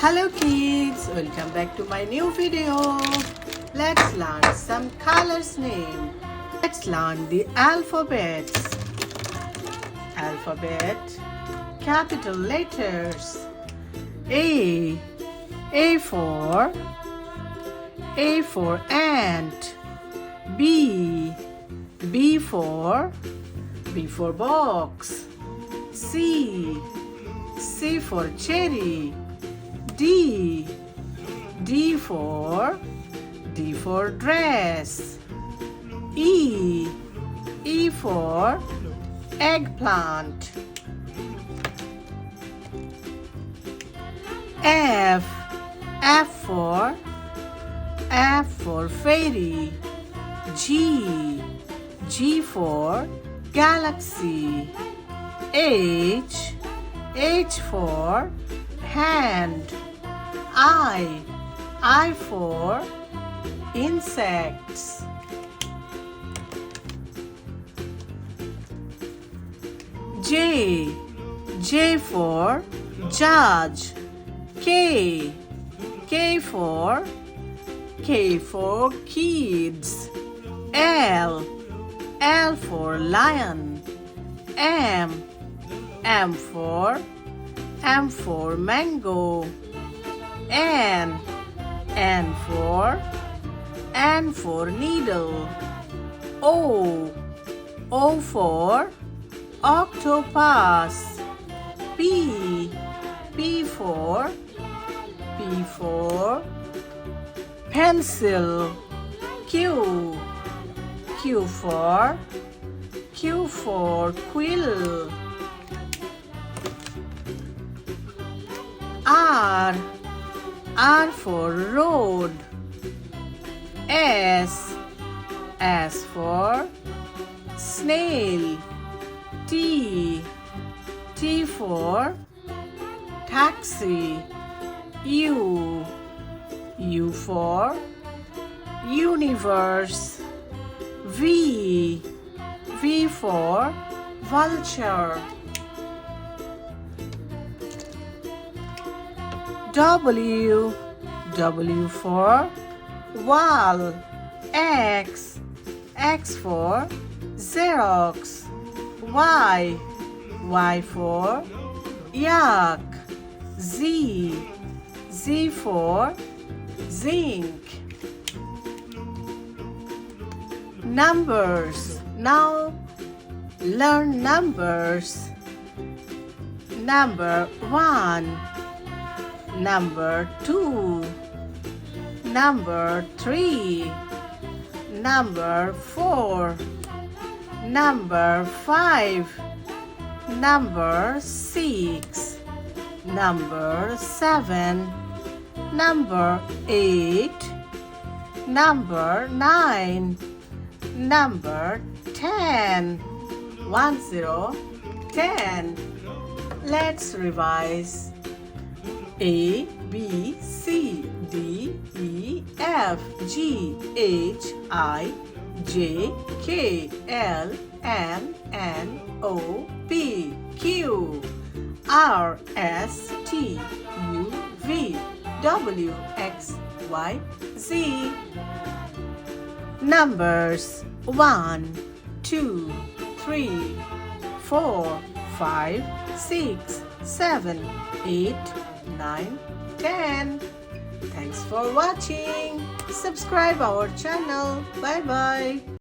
Hello kids, welcome back to my new video. Let's learn some colors name. Let's learn the alphabets. Alphabet, capital letters. A for ant. B for box. C for cherry. D for dress. E for eggplant. F for fairy. G for galaxy. H for hand. I for insects. J for judge. K for kids. L for lion. M for mango. N for needle. O for octopus. P for pencil. Q for quill. R for road. S for snail. T for taxi. U for universe. V for vulture. W for wall. X for Xerox. Y for yak. Z for zinc. Numbers. Now learn numbers. Number 1. Number 2. Number 3. Number 4. Number 5. Number 6. Number 7. Number 8. Number 9. Number 10. 10. Let's revise. A, B, C, D, E, F, G, H, I, J, K, L, M, N, O, P, Q, R, S, T, U, V, W, X, Y, Z. Numbers 1, 2, 3, 4, 5, 6, 7, 8, 9, 10. Thanks for watching. Subscribe our channel. Bye bye.